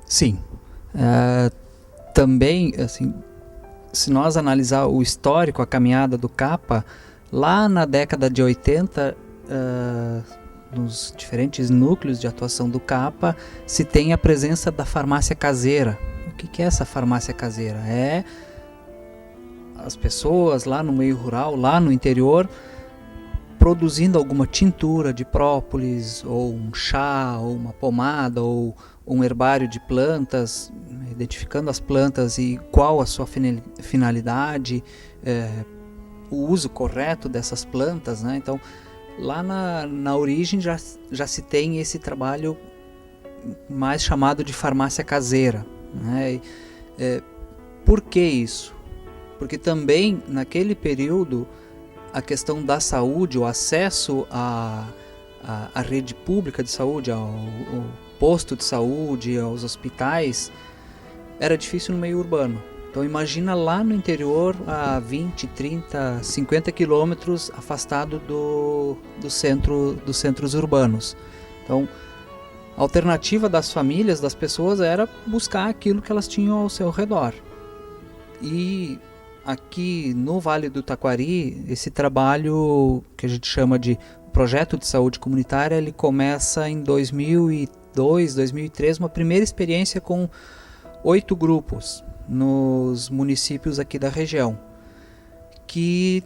Sim. Também, assim, se nós analisar o histórico, a caminhada do CAPA, lá na década de 80, nos diferentes núcleos de atuação do CAPA, se tem a presença da farmácia caseira. O que é essa farmácia caseira? É as pessoas lá no meio rural, lá no interior, produzindo alguma tintura de própolis, ou um chá, ou uma pomada, ou um herbário de plantas, identificando as plantas e qual a sua finalidade, o uso correto dessas plantas, né? Então, lá na origem já se tem esse trabalho mais chamado de farmácia caseira, né? Por que isso? Porque também naquele período a questão da saúde, o acesso à rede pública de saúde, ao posto de saúde, aos hospitais, era difícil no meio urbano. Então imagina lá no interior, a 20, 30, 50 quilômetros afastado dos centros urbanos. Então a alternativa das famílias, das pessoas, era buscar aquilo que elas tinham ao seu redor. E aqui no Vale do Taquari, esse trabalho que a gente chama de projeto de saúde comunitária, ele começa em 2002, 2003, uma primeira experiência com 8 grupos nos municípios aqui da região, que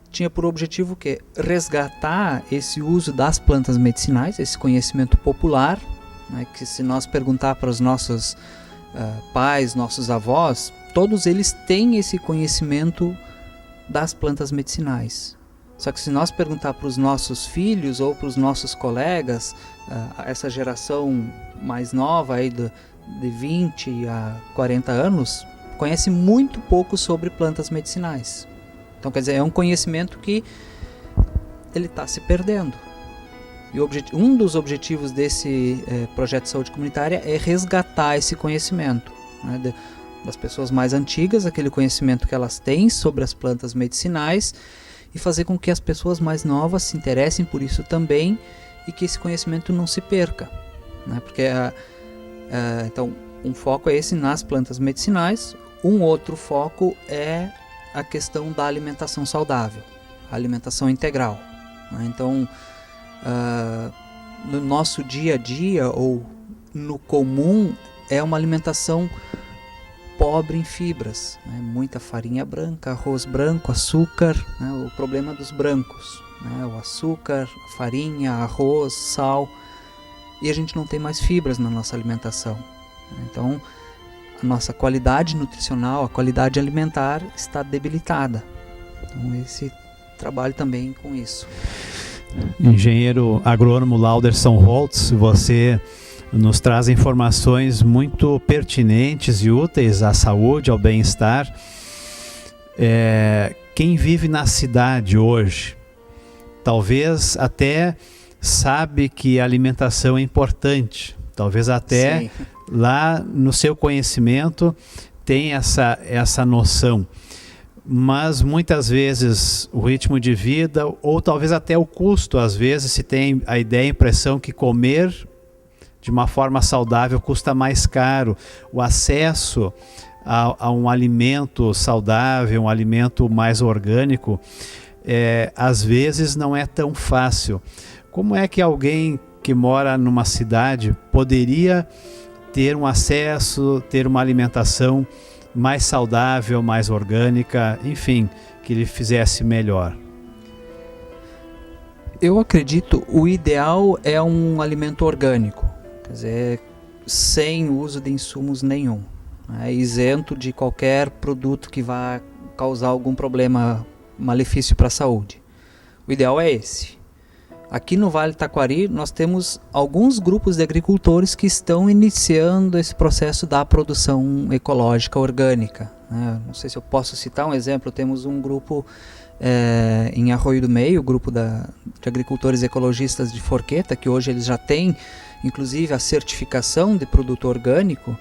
tinha por objetivo o quê? Resgatar esse uso das plantas medicinais, esse conhecimento popular, né, que se nós perguntar para os nossos pais, nossos avós, todos eles têm esse conhecimento das plantas medicinais. Só que se nós perguntar para os nossos filhos ou para os nossos colegas, essa geração mais nova aí de 20 a 40 anos, conhece muito pouco sobre plantas medicinais. Então, quer dizer, é um conhecimento que ele está se perdendo. E um dos objetivos desse projeto de saúde comunitária é resgatar esse conhecimento, né, das pessoas mais antigas, aquele conhecimento que elas têm sobre as plantas medicinais, e fazer com que as pessoas mais novas se interessem por isso também e que esse conhecimento não se perca, né? Porque então um foco é esse nas plantas medicinais, um outro foco é a questão da alimentação saudável, a alimentação integral, né? Então no nosso dia a dia ou no comum é uma alimentação pobre em fibras, né? Muita farinha branca, arroz branco, açúcar, né? O problema dos brancos, né? O açúcar, a farinha, arroz, sal, e a gente não tem mais fibras na nossa alimentação. Então a nossa qualidade nutricional, a qualidade alimentar está debilitada. Então esse trabalho também com isso. Engenheiro agrônomo Lauderson Holtz, você nos traz informações muito pertinentes e úteis à saúde, ao bem-estar. Quem vive na cidade hoje, talvez até sabe que a alimentação é importante, talvez até Sim. Lá no seu conhecimento tem essa noção, mas muitas vezes o ritmo de vida, ou talvez até o custo, às vezes se tem a ideia, a impressão que comer de uma forma saudável custa mais caro. O acesso a um alimento saudável, um alimento mais orgânico, às vezes não é tão fácil. Como é que alguém que mora numa cidade poderia ter um acesso, ter uma alimentação mais saudável, mais orgânica, enfim, que lhe fizesse melhor? Eu acredito, o ideal é um alimento orgânico. Quer dizer, sem uso de insumos nenhum, né? Isento de qualquer produto que vá causar algum problema, malefício para a saúde. O ideal é esse. Aqui no Vale do Taquari nós temos alguns grupos de agricultores que estão iniciando esse processo da produção ecológica orgânica, né? Não sei se eu posso citar um exemplo, temos um grupo em Arroio do Meio, o grupo de agricultores ecologistas de Forqueta, que hoje eles já têm inclusive a certificação de produto orgânico,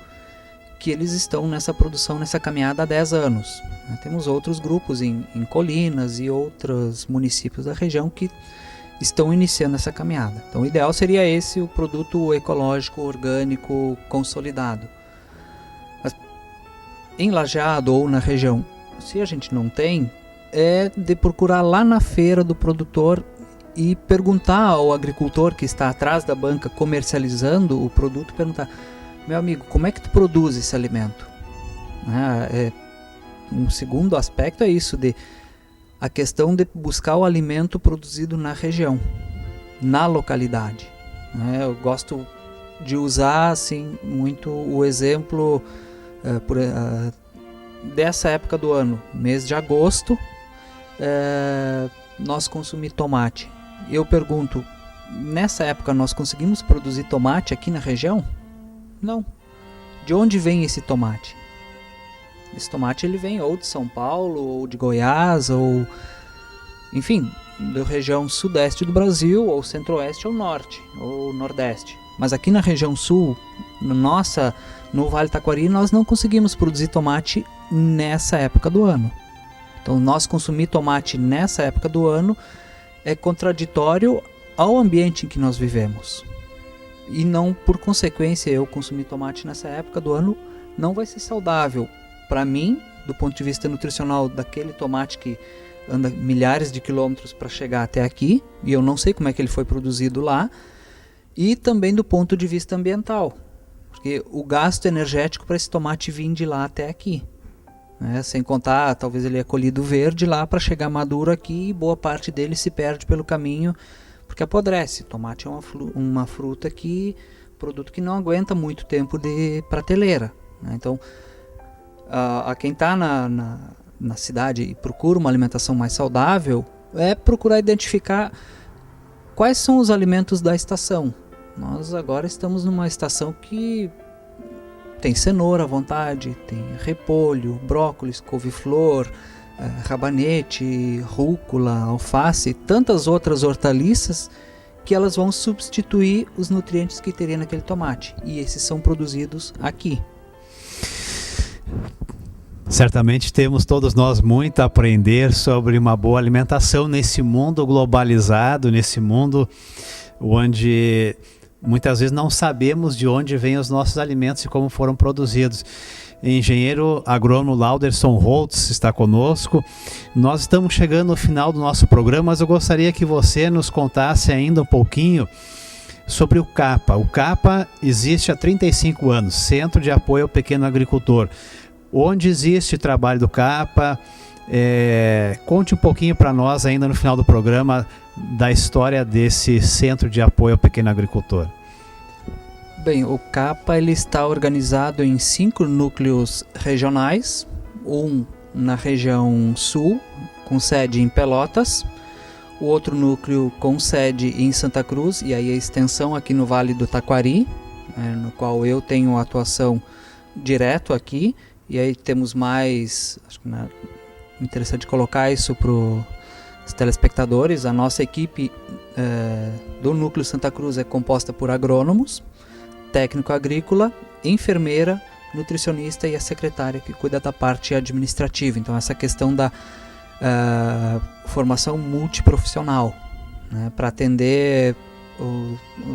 que eles estão nessa produção, nessa caminhada há 10 anos. Temos outros grupos em Colinas e outros municípios da região que estão iniciando essa caminhada. Então o ideal seria esse, o produto ecológico, orgânico, consolidado. em Lajeado ou na região, se a gente não tem, é de procurar lá na feira do produtor e perguntar ao agricultor que está atrás da banca comercializando o produto, perguntar: meu amigo, como é que tu produz esse alimento? Um segundo aspecto é isso, a questão de buscar o alimento produzido na região, na localidade. Eu gosto de usar assim, muito o exemplo dessa época do ano, mês de agosto, nós consumimos tomate. Eu pergunto, nessa época nós conseguimos produzir tomate aqui na região? Não. De onde vem esse tomate? Esse tomate ele vem ou de São Paulo, ou de Goiás, ou enfim, da região sudeste do Brasil, ou centro-oeste, ou norte, ou nordeste. Mas aqui na região sul, no Vale do Taquari, nós não conseguimos produzir tomate nessa época do ano. Então, nós consumir tomate nessa época do ano é contraditório ao ambiente em que nós vivemos. E não, por consequência, eu consumir tomate nessa época do ano não vai ser saudável para mim, do ponto de vista nutricional, daquele tomate que anda milhares de quilômetros para chegar até aqui, e eu não sei como é que ele foi produzido lá, e também do ponto de vista ambiental, porque o gasto energético para esse tomate vir de lá até aqui, sem contar, talvez ele é colhido verde lá para chegar maduro aqui, e boa parte dele se perde pelo caminho, porque apodrece. Tomate é uma fruta produto que não aguenta muito tempo de prateleira, Então, a quem está na cidade e procura uma alimentação mais saudável, é procurar identificar quais são os alimentos da estação. Nós agora estamos numa estação que tem cenoura à vontade, tem repolho, brócolis, couve-flor, rabanete, rúcula, alface e tantas outras hortaliças que elas vão substituir os nutrientes que teria naquele tomate. E esses são produzidos aqui. Certamente temos todos nós muito a aprender sobre uma boa alimentação nesse mundo globalizado, nesse mundo onde muitas vezes não sabemos de onde vêm os nossos alimentos e como foram produzidos. Engenheiro agrônomo Lauderson Holtz está conosco. Nós estamos chegando ao final do nosso programa, mas eu gostaria que você nos contasse ainda um pouquinho sobre o CAPA. O CAPA existe há 35 anos, Centro de Apoio ao Pequeno Agricultor. Onde existe o trabalho do CAPA? Conte um pouquinho para nós ainda no final do programa da história desse Centro de Apoio ao Pequeno Agricultor. Bem, o CAPA ele está organizado em 5 núcleos regionais, um na região sul, com sede em Pelotas, o outro núcleo com sede em Santa Cruz, e aí a extensão aqui no Vale do Taquari, no qual eu tenho atuação direto aqui, e aí temos mais, acho que é interessante colocar isso para os telespectadores, a nossa equipe do núcleo Santa Cruz é composta por agrônomos, técnico agrícola, enfermeira, nutricionista e a secretária que cuida da parte administrativa. Então essa questão da formação multiprofissional, para atender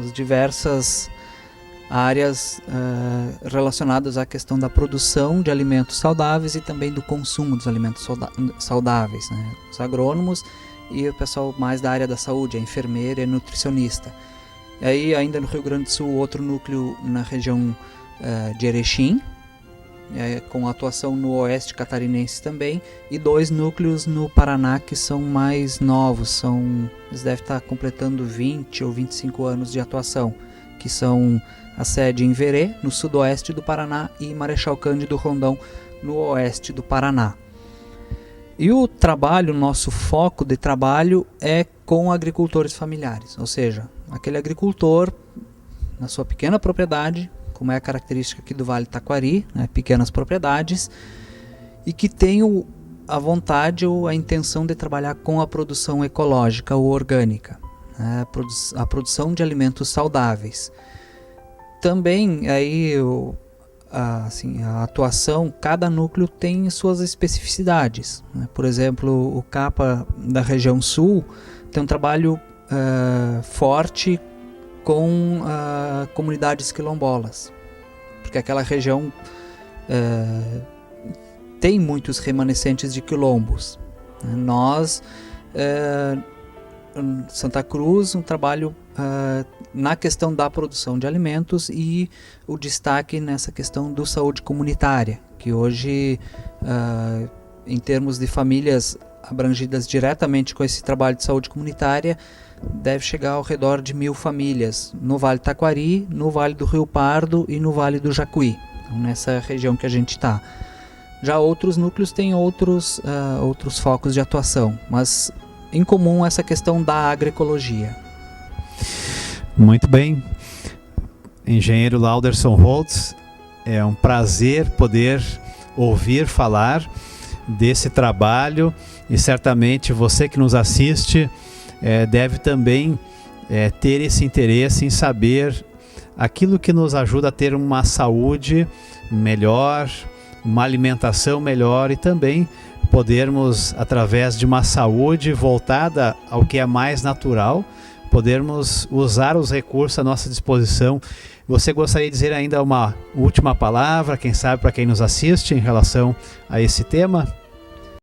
as diversas áreas relacionadas à questão da produção de alimentos saudáveis e também do consumo dos alimentos saudáveis, Os agrônomos e o pessoal mais da área da saúde, a enfermeira e a nutricionista. E aí, ainda no Rio Grande do Sul, outro núcleo na região de Erechim, com atuação no oeste catarinense também, e 2 núcleos no Paraná que são mais novos, eles devem estar completando 20 ou 25 anos de atuação, que são a sede em Verê, no sudoeste do Paraná, e Marechal Cândido Rondão, no oeste do Paraná. E o nosso foco de trabalho é com agricultores familiares, ou seja, aquele agricultor na sua pequena propriedade, como é a característica aqui do Vale do Taquari, pequenas propriedades, e que tem a vontade ou a intenção de trabalhar com a produção ecológica ou orgânica, a produção de alimentos saudáveis. Também aí a atuação, cada núcleo tem suas especificidades, Por exemplo, o CAPA da região sul tem um trabalho forte com comunidades quilombolas, porque aquela região tem muitos remanescentes de quilombos. Nós, Santa Cruz, um trabalho na questão da produção de alimentos e o destaque nessa questão do saúde comunitária, que hoje, em termos de famílias abrangidas diretamente com esse trabalho de saúde comunitária, deve chegar ao redor de 1.000 famílias no Vale do Taquari, no Vale do Rio Pardo e no Vale do Jacuí, então, nessa região que a gente está. Já outros núcleos têm outros focos de atuação, mas em comum essa questão da agroecologia. Muito bem. Engenheiro Lauderson Holtz, é um prazer poder ouvir falar desse trabalho e certamente você que nos assiste deve também ter esse interesse em saber aquilo que nos ajuda a ter uma saúde melhor, uma alimentação melhor e também podermos, através de uma saúde voltada ao que é mais natural, podermos usar os recursos à nossa disposição. Você gostaria de dizer ainda uma última palavra, quem sabe para quem nos assiste, em relação a esse tema?